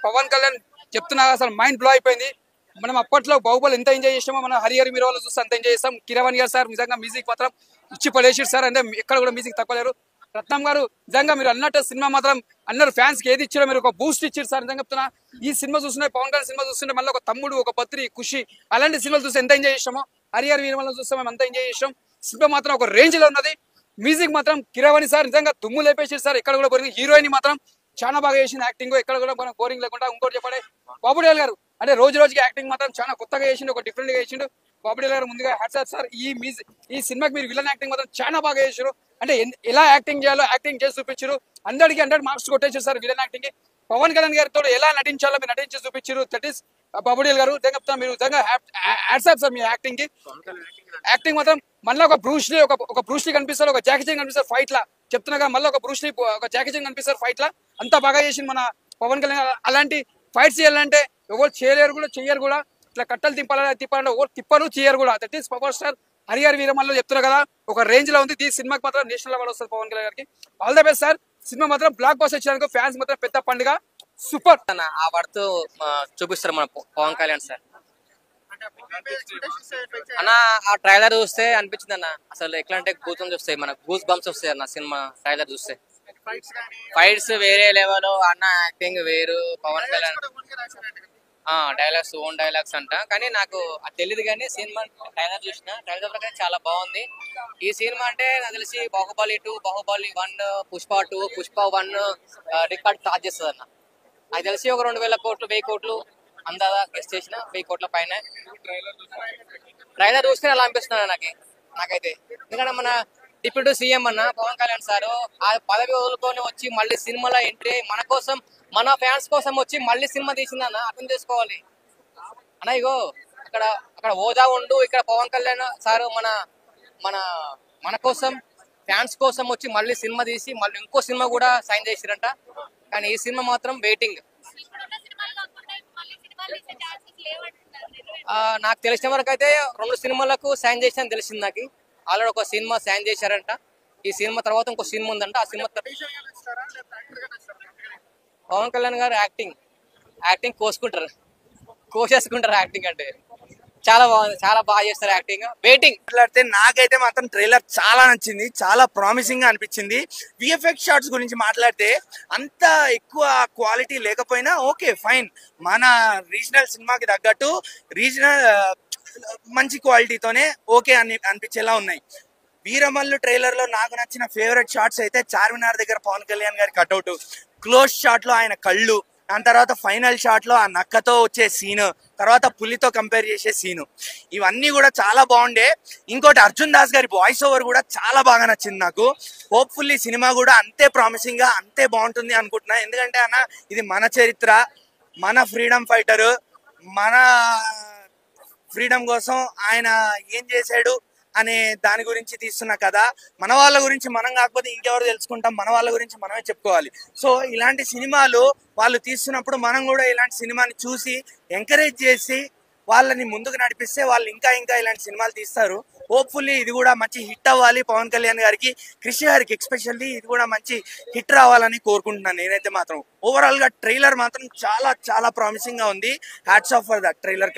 పవన్ కళ్యాణ్ చెప్తున్నా అసలు mind blow అయిపోయింది. మనం అప్పట్లో బాహుబలి ఎంత ఎంజాయ్ చేసామో మనం హరిహరి మీరు వాళ్ళు చూస్తే అంత ఎంజాయ్ చేస్తాం. కిరవాణి గారు సార్ నిజంగా మ్యూజిక్ మాత్రం ఇచ్చి పడేసారు సార్. అంటే ఎక్కడ కూడా మ్యూజిక్ తక్కువలేరు. రత్నం గారు నిజంగా మీరు అన్నట్టు సినిమా మాత్రం అందరు ఫ్యాన్స్ కి ఏది ఇచ్చారో మీరు ఒక బూస్ట్ ఇచ్చారు సార్. నిజంగా చెప్తున్నా ఈ సినిమా చూస్తుంటే పవన్ కళ్యాణ్ సినిమా చూస్తుంటే మళ్ళీ ఒక తమ్ముడు ఒక పత్రి ఖుషి అలాంటి సినిమాలు చూస్తే ఎంత ఎంజాయ్ చేసామో హరిహరి వీరమల్ని చూస్తే మేము అంత ఎంజాయ్ చేసాం. సినిమా మాత్రం ఒక రేంజ్ లో ఉన్నది. మ్యూజిక్ మాత్రం కిరవాణి సార్ నిజంగా దుమ్ము లేపేసారు సార్. ఎక్కడ కూడా బోరింగ్. హీరోయిన్ మాత్రం చాలా బాగా చేసింది యాక్టింగ్. ఎక్కడ కూడా మనం బోరింగ్ లేకుండా. ఇంకోటి చెప్పండి బాబుడియాల్ గారు అంటే రోజు రోజుకి యాక్టింగ్ మాత్రం చాలా కొత్తగా చేసిండు, ఒక డిఫరెంట్ గా చేసిండు. బాబుడియాల్ గారు ముందుగా హ్యాట్స్ సార్. ఈ సినిమాకి మీరు విలన్ యాక్టింగ్ మాత్రం చాలా బాగా చేసారు. అంటే ఎలా యాక్టింగ్ చేయాలో యాక్టింగ్ చేసి చూపించారు. 100కి 100 మార్క్స్ కొట్టేసారు సార్ విలన్ యాక్టింగ్ కి. పవన్ కళ్యాణ్ గారితో ఎలా నటించాలో మీరు నటించి చూపించారు. దట్ ఈస్ బాబుడియాల్ గారు. చెప్తాను మీరు నిజంగా హ్యాట్స్ సార్ మీ యాక్టింగ్ కి. యాక్టింగ్ మాత్రం మళ్ళీ ఒక బ్రూస్లీ ఒక బ్రూస్లీ కనిపిస్తారు, ఒక జాకీ చాన్ కనిపిస్తారు ఫైట్ లా. చెప్తున్నా మళ్ళీ ఒక బ్రూస్లీ ఒక జాకీ చాన్ కనిపిస్తారు ఫైట్ లా. అంతా బాగా చేసింది మన పవన్ కళ్యాణ్. అలాంటి ఫైట్స్ చేయాలంటే ఎవరు చేయలేరు కూడా చెయ్యరు కూడా. ఇట్లా కట్టలు తిప్పాలంటే ఎవరు తిప్పరు చేయరు కూడా. That is power star Harihara Veeramallu. చెప్తున్నారు కదా ఒక రేంజ్ లో ఉంది. ఈ సినిమాకి మాత్రం నేషనల్ అవార్డు వస్తుంది పవన్ కళ్యాణ్ గారికి. All the best sir. Cinema మాత్రం బ్లాక్ బస్టర్ వచ్చేందుకు ఫ్యాన్స్ మాత్రం పెద్ద పండుగ. సూపర్ అన్న ఆ వర్త్ చూపిస్తారు మన పవన్ కళ్యాణ్ సార్. అన్న ఆ ట్రైలర్ చూస్తే అనిపించింది అన్న అసలు ఎట్లా అంటే గూతం చూస్తాయి, మన గూస్ బంప్స్ వస్తాయి అన్న సినిమా ట్రైలర్ చూస్తే. ఫైట్స్ వేరే లెవెల్ అన్న, యాక్టింగ్ వేరు. Pawan Kalyan dialogues own dialogues అంట. కానీ నాకు అది తెలియదు కానీ సినిమా ట్రైలర్ చూసిన ట్రైలర్ ప్రకారం చాలా బాగుంది. ఈ సినిమా అంటే నాకు తెలిసి బాహుబలి 2, బాహుబలి 1, పుష్ప 2, పుష్ప 1 రికార్డ్ స్టార్ట్ చేస్తుంది అన్న. నాకు తెలిసి ఒక 2000 కోట్లు 1000 కోట్లు అందాదా గెస్ట్ చేసిన 1000 కోట్ల పైన. ట్రైలర్ చూస్తే అలా అనిపిస్తున్నాడు నాకైతే. ఎందుకంటే మన డిప్యూటీ సీఎం అన్న పవన్ కళ్యాణ్ సారు ఆ పదవి వదులుకొని వచ్చి మళ్ళీ సినిమాలో ఎంట్రీ మన కోసం మన ఫ్యాన్స్ కోసం వచ్చి మళ్ళీ సినిమా తీసిందన్న. అర్థం చేసుకోవాలి అన్న. ఇగో అక్కడ హోదా ఉండు, ఇక్కడ పవన్ కళ్యాణ్ సారు మన కోసం ఫ్యాన్స్ కోసం వచ్చి మళ్ళీ సినిమా తీసి మళ్ళీ ఇంకో సినిమా కూడా సైన్ చేసిరంట. కానీ ఈ సినిమా మాత్రం వెయిటింగ్. నాకు తెలిసిన వరకు అయితే 2 సినిమాలకు సైన్ చేసిన తెలిసింది నాకు. ఆల్రెడీ ఒక సినిమా సైన్ చేశారంట. ఈ సినిమా తర్వాత ఇంకో సినిమా ఉందంట. ఆ సినిమా పవన్ కళ్యాణ్ గారు యాక్టింగ్ కోసేసుకుంటారు యాక్టింగ్ అంటే. చాలా బాగుంది, చాలా బాగా చేస్తారు యాక్టింగ్. వెయిటింగ్. మాట్లాడితే నాకైతే మాత్రం ట్రైలర్ చాలా నచ్చింది, చాలా ప్రామిసింగ్ గా అనిపించింది. విఎఫ్ఎక్స్ షాట్స్ గురించి మాట్లాడితే అంత ఎక్కువ క్వాలిటీ లేకపోయినా ఓకే ఫైన్, మన రీజనల్ సినిమాకి తగ్గట్టు రీజనల్ మంచి క్వాలిటీతోనే ఓకే అనిపించేలా ఉన్నాయి. వీరమల్లు ట్రైలర్ లో నాకు నచ్చిన ఫేవరెట్ షాట్స్ అయితే చార్మినార్ దగ్గర పవన్ కళ్యాణ్ గారి కట్అవుట్, క్లోజ్ షాట్ లో ఆయన కళ్ళు, దాని తర్వాత ఫైనల్ షాట్ లో ఆ నక్కతో వచ్చే సీన్, తర్వాత పులితో కంపేర్ చేసే సీను, ఇవన్నీ కూడా చాలా బాగుండే. ఇంకోటి అర్జున్ దాస్ గారి వాయిస్ ఓవర్ కూడా చాలా బాగా నచ్చింది నాకు. హోప్ఫుల్లీ సినిమా కూడా అంతే ప్రామిసింగ్ గా అంతే బాగుంటుంది అనుకుంటున్నా. ఎందుకంటే అన్న ఇది మన చరిత్ర, మన ఫ్రీడమ్ ఫైటర్, మన ఫ్రీడమ్ కోసం ఆయన ఏం చేశాడు అనే దాని గురించి తీస్తున్న కథ. మన వాళ్ళ గురించి మనం కాకపోతే ఇంకెవరు తెలుసుకుంటాం, మన వాళ్ళ గురించి మనమే చెప్పుకోవాలి. సో ఇలాంటి సినిమాలు వాళ్ళు తీస్తున్నప్పుడు మనం కూడా ఇలాంటి సినిమాని చూసి ఎంకరేజ్ చేసి వాళ్ళని ముందుకు నడిపిస్తే వాళ్ళు ఇంకా ఇలాంటి సినిమాలు తీస్తారు. హోప్ఫుల్లీ ఇది కూడా మంచి హిట్ అవ్వాలి. పవన్ కళ్యాణ్ గారికి, కృషి గారికి ఎక్స్పెషల్లీ ఇది కూడా మంచి హిట్ రావాలని కోరుకుంటున్నాను నేనైతే మాత్రం. ఓవరాల్ గా ట్రైలర్ మాత్రం చాలా చాలా ప్రామిసింగ్ గా ఉంది. Hats off for that trailer.